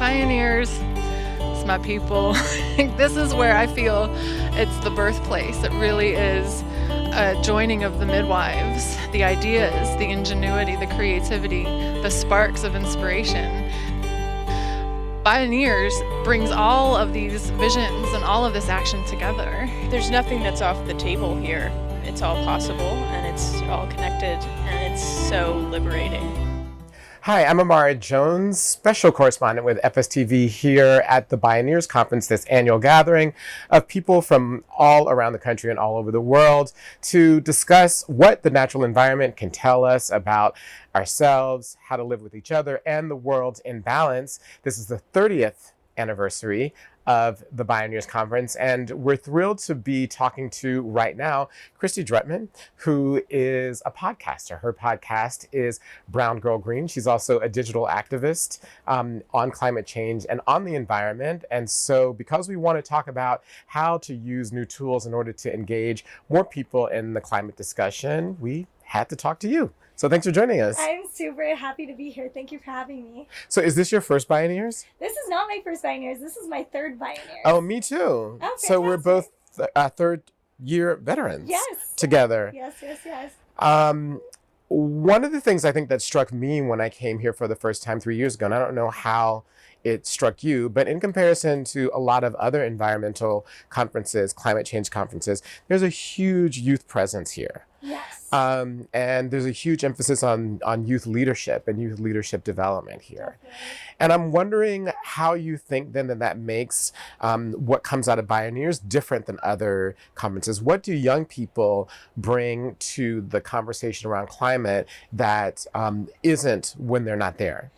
Bioneers, it's my people. This is where I feel it's the birthplace. It really is a joining of the midwives, the ideas, the ingenuity, the creativity, the sparks of inspiration. Bioneers brings all of these visions and all of this action together. There's nothing that's off the table here. It's all possible and it's all connected and it's so liberating. Hi, I'm Imara Jones, special correspondent with FSTV here at the Bioneers Conference, this annual gathering of people from all around the country and all over the world to discuss what the natural environment can tell us about ourselves, how to live with each other, and the world in balance. This is the 30th anniversary of the Bioneers Conference, and we're thrilled to be talking to right now Kristy Drutman, who is a podcaster. Her podcast is Brown Girl Green. She's also a digital activist on climate change and on the environment. And so because we want to talk about how to use new tools in order to engage more people in the climate discussion, we had to talk to you. So thanks for joining us. I'm super happy to be here. Thank you for having me. So is this your first Bioneers? This is not my first Bioneers. This is my third Bioneers. Oh, me too. Oh, so we're both third year veterans together. Yes. One of the things I think that struck me when I came here for the first time 3 years ago, and I don't know how it struck you, but in comparison to a lot of other environmental conferences, climate change conferences, there's a huge youth presence here. Yes. And there's a huge emphasis on youth leadership and youth leadership development here. Definitely. And I'm wondering how you think then that makes what comes out of Bioneers different than other conferences. What do young people bring to the conversation around climate that isn't when they're not there?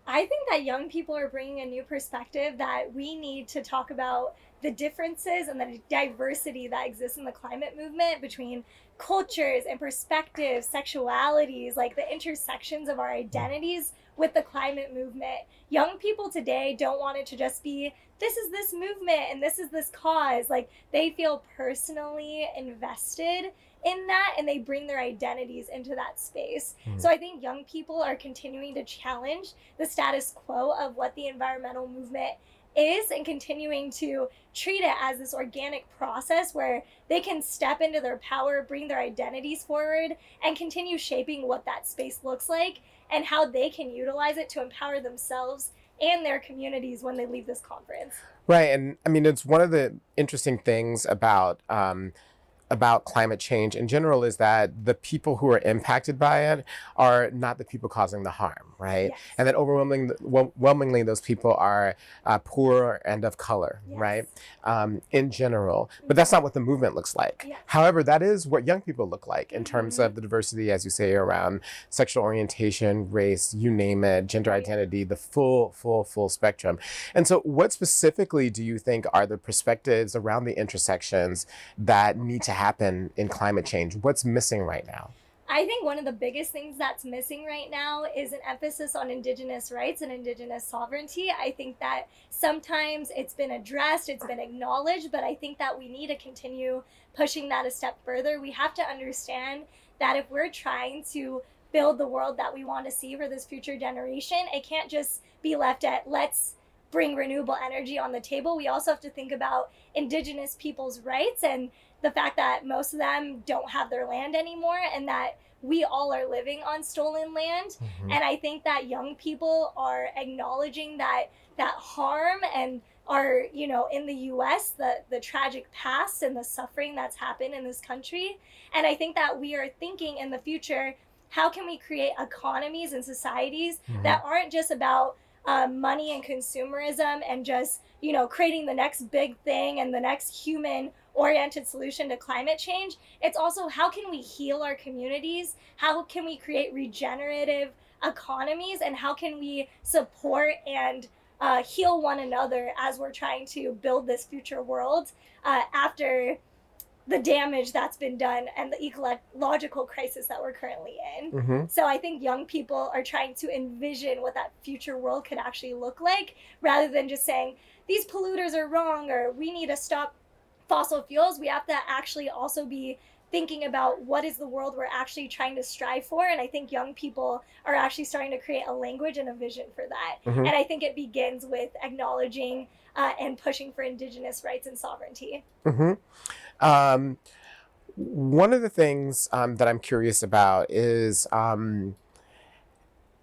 I think that young people are bringing a new perspective that we need to talk about the differences and the diversity that exists in the climate movement between cultures and perspectives, sexualities, like the intersections of our identities with the climate movement. Young people today don't want it to just be, this is this movement and this is this cause. Like they feel personally invested in that and they bring their identities into that space. So I think young people are continuing to challenge the status quo of what the environmental movement is and continuing to treat it as this organic process where they can step into their power, bring their identities forward, and continue shaping what that space looks like and how they can utilize it to empower themselves and their communities when they leave this conference. Right, and I mean, it's one of the interesting things about climate change in general is that the people who are impacted by it are not the people causing the harm, right? Yes. And that overwhelmingly those people are poor and of color, Yes. right? In general. But that's not what the movement looks like. Yes. However, that is what young people look like in terms of the diversity, as you say, around sexual orientation, race, you name it, gender identity, the full spectrum. And so what specifically do you think are the perspectives around the intersections that need to happen in climate change? What's missing right now? I think one of the biggest things that's missing right now is an emphasis on Indigenous rights and Indigenous sovereignty. I think that sometimes it's been addressed, it's been acknowledged, but I think that we need to continue pushing that a step further. We have to understand that if we're trying to build the world that we want to see for this future generation, it can't just be left at let's bring renewable energy on the table. We also have to think about Indigenous people's rights and the fact that most of them don't have their land anymore and that we all are living on stolen land. And I think that young people are acknowledging that harm and are, in the US, the tragic past and the suffering that's happened in this country. And I think that we are thinking in the future, how can we create economies and societies that aren't just about money and consumerism and just, creating the next big thing and the next human-oriented solution to climate change. It's also how can we heal our communities? How can we create regenerative economies? And how can we support and heal one another as we're trying to build this future world after the damage that's been done and the ecological crisis that we're currently in. So I think young people are trying to envision what that future world could actually look like rather than just saying these polluters are wrong or we need to stop fossil fuels. We have to actually also be thinking about what is the world we're actually trying to strive for. And I think young people are actually starting to create a language and a vision for that. Mhm. And I think it begins with acknowledging and pushing for Indigenous rights and sovereignty. Mhm. Um, One of the things that I'm curious about is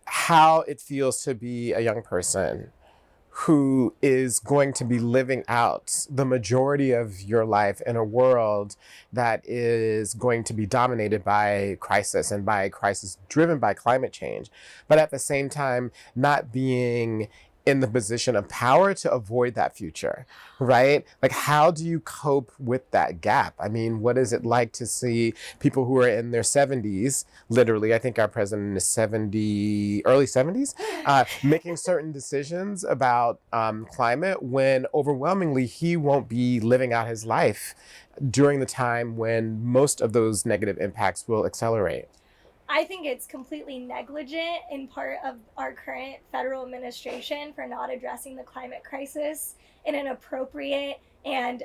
how it feels to be a young person who is going to be living out the majority of your life in a world that is going to be dominated by crisis and by crisis driven by climate change, but at the same time not being in the position of power to avoid that future, right? Like, how do you cope with that gap? I mean, what is it like to see people who are in their 70s, literally, I think our president is 70, early 70s, making certain decisions about climate when overwhelmingly he won't be living out his life during the time when most of those negative impacts will accelerate? I think it's completely negligent in part of our current federal administration for not addressing the climate crisis in an appropriate and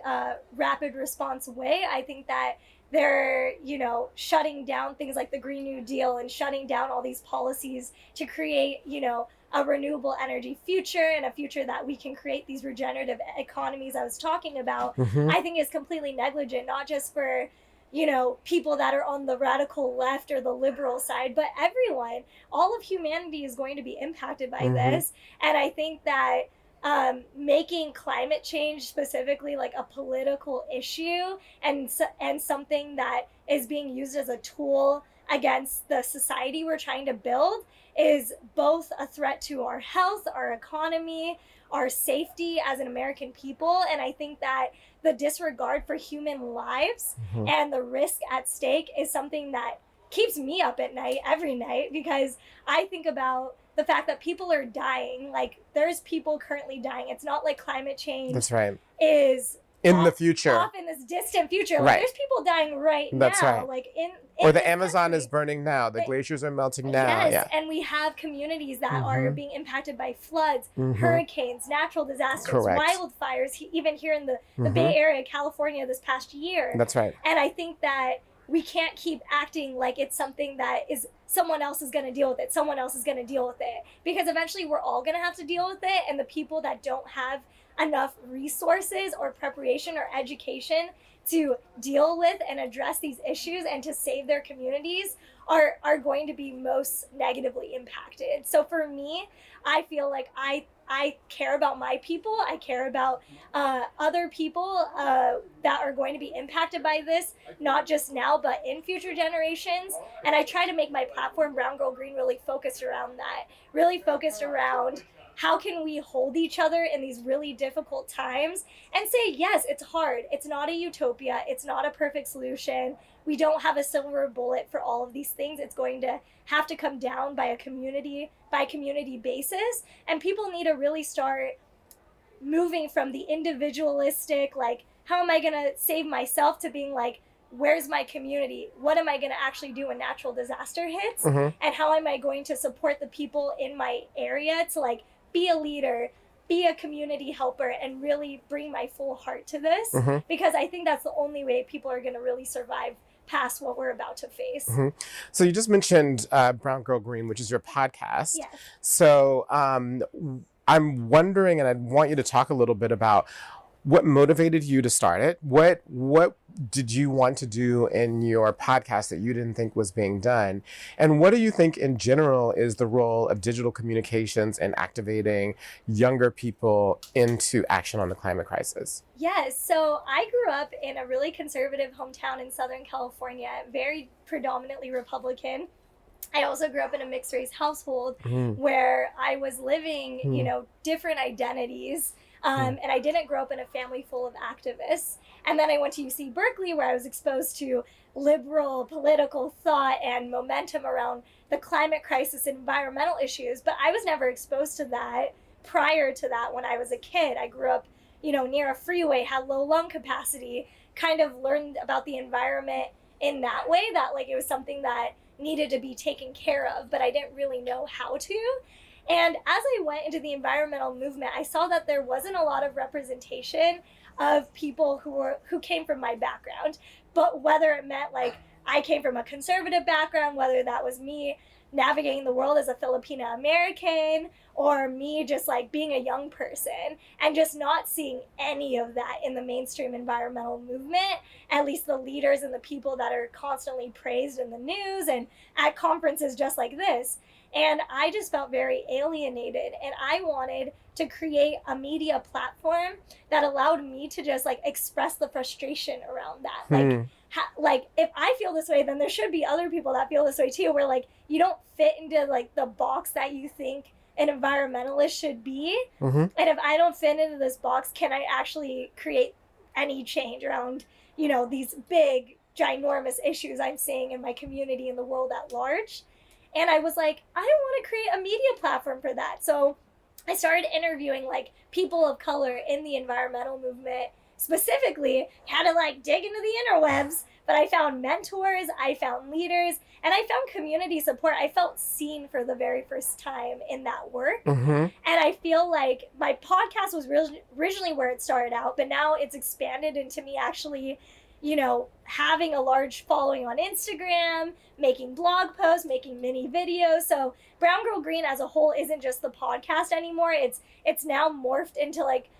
rapid response way. I think that they're, shutting down things like the Green New Deal and shutting down all these policies to create, a renewable energy future and a future that we can create these regenerative economies I was talking about. Mm-hmm. I think is completely negligent, not just for people that are on the radical left or the liberal side, but everyone, all of humanity is going to be impacted by this. And I think that making climate change specifically like a political issue and something that is being used as a tool against the society we're trying to build is both a threat to our health, our economy, our safety as an American people. And I think that the disregard for human lives and the risk at stake is something that keeps me up at night every night, because I think about the fact that people are dying. Like, there's people currently dying. It's not like climate change That's right. is In the future. off in this distant future. Like, Right. there's people dying right That's now. right. Like in Or the this Amazon country. is burning now. The glaciers are melting now. Yes, Yeah. and we have communities that are being impacted by floods, Mhm. hurricanes, natural disasters, Correct. wildfires, even here in the Bay Area, California this past year. That's right. And I think that we can't keep acting like it's something that is someone else is going to deal with it. Someone else is going to deal with it. Because eventually we're all going to have to deal with it. And the people that don't have enough resources or preparation or education to deal with and address these issues and to save their communities are going to be most negatively impacted. So for me, I feel like I care about my people. I care about other people that are going to be impacted by this, not just now, but in future generations. And I try to make my platform, Brown Girl Green, really focused around that, really focused around how can we hold each other in these really difficult times and say, yes, it's hard. It's not a utopia. It's not a perfect solution. We don't have a silver bullet for all of these things. It's going to have to come down by community basis. And people need to really start moving from the individualistic, like, how am I going to save myself, to being like, where's my community? What am I going to actually do when natural disaster hits? And how am I going to support the people in my area to, like, be a leader, be a community helper, and really bring my full heart to this? Because I think that's the only way people are going to really survive past what we're about to face. So you just mentioned Brown Girl Green, which is your podcast. Yes. So I'm wondering, and I want you to talk a little bit about what motivated you to start it. What did you want to do in your podcast that you didn't think was being done? And what do you think in general is the role of digital communications and activating younger people into action on the climate crisis? Yes, so I grew up in a really conservative hometown in Southern California, very predominantly Republican. I also grew up in a mixed race household where I was living, different identities. And I didn't grow up in a family full of activists. And then I went to UC Berkeley, where I was exposed to liberal political thought and momentum around the climate crisis and environmental issues. But I was never exposed to that prior to that when I was a kid. I grew up, near a freeway, had low lung capacity, kind of learned about the environment in that way, that like it was something that needed to be taken care of, but I didn't really know how to. And as I went into the environmental movement, I saw that there wasn't a lot of representation of people who came from my background. But whether it meant like I came from a conservative background, whether that was me navigating the world as a Filipina American, or me just like being a young person and just not seeing any of that in the mainstream environmental movement, at least the leaders and the people that are constantly praised in the news and at conferences just like this. And I just felt very alienated, and I wanted to create a media platform that allowed me to just like express the frustration around that. Like if I feel this way, then there should be other people that feel this way too, where like you don't fit into like the box that you think an environmentalist should be. And if I don't fit into this box, can I actually create any change around, you know, these big ginormous issues I'm seeing in my community and the world at large? And I was like, I want to create a media platform for that. So I started interviewing like people of color in the environmental movement. Specifically, had to like dig into the interwebs, but I found mentors, I found leaders, and I found community support. I felt seen for the very first time in that work. And I feel like my podcast was originally where it started out, but now it's expanded into me actually, you know, having a large following on Instagram, making blog posts, making mini videos. So Brown Girl Green as a whole isn't just the podcast anymore. It's now morphed into like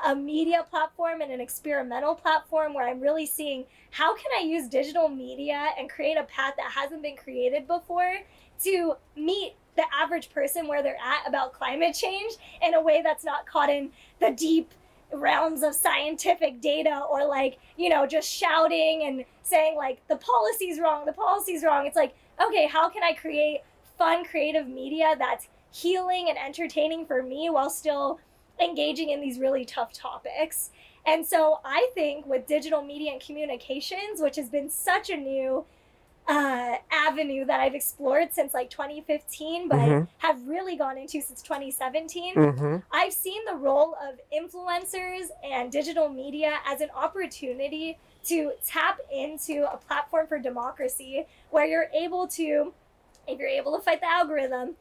a media platform and an experimental platform where I'm really seeing how can I use digital media and create a path that hasn't been created before to meet the average person where they're at about climate change in a way that's not caught in the deep realms of scientific data, or like, you know, just shouting and saying like the policy's wrong. It's like, okay, how can I create fun, creative media that's healing and entertaining for me while still engaging in these really tough topics? And so I think with digital media and communications, which has been such a new avenue that I've explored since like 2015, but have really gone into since 2017, I've seen the role of influencers and digital media as an opportunity to tap into a platform for democracy where you're able to, if you're able to fight the algorithm,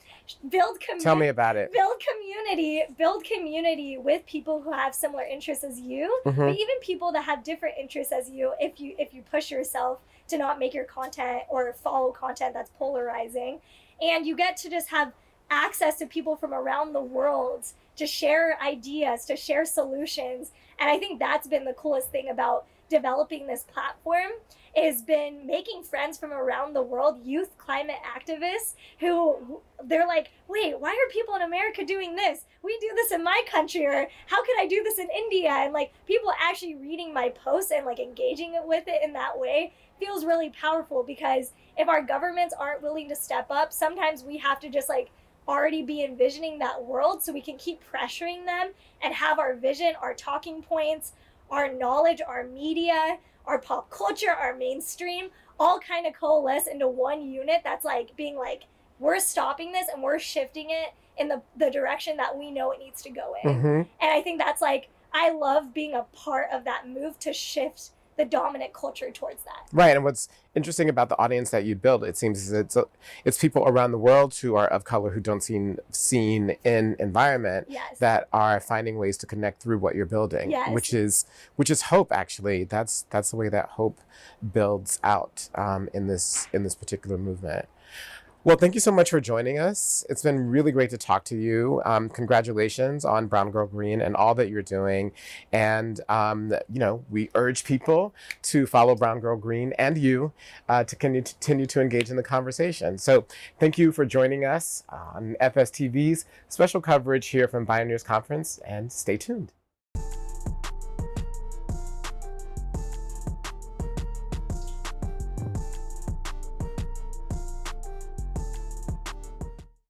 tell me about it. Build community with people who have similar interests as you, but even people that have different interests as you, if you push yourself to not make your content or follow content that's polarizing. And you get to just have access to people from around the world to share ideas, to share solutions. And I think that's been the coolest thing about developing this platform, is been making friends from around the world, youth climate activists who they're like, wait, why are people in America doing this? We do this in my country, or how could I do this in India? And like people actually reading my posts and like engaging with it in that way feels really powerful, because if our governments aren't willing to step up, sometimes we have to just like already be envisioning that world so we can keep pressuring them and have our vision, our talking points, our knowledge, our media, our pop culture, our mainstream, all kind of coalesce into one unit that's like being like, we're stopping this and we're shifting it in the direction that we know it needs to go in. And I think that's like, I love being a part of that move to shift the dominant culture towards that. Right. And what's interesting about the audience that you build, it seems it's people around the world who are of color, who don't seen in environment, that are finding ways to connect through what you're building, which is hope. Actually, that's the way that hope builds out in this particular movement. Well, thank you so much for joining us. It's been really great to talk to you. Congratulations on Brown Girl Green and all that you're doing. And, you know, we urge people to follow Brown Girl Green and you to continue to engage in the conversation. So thank you for joining us on FSTV's special coverage here from Bioneers Conference, and stay tuned.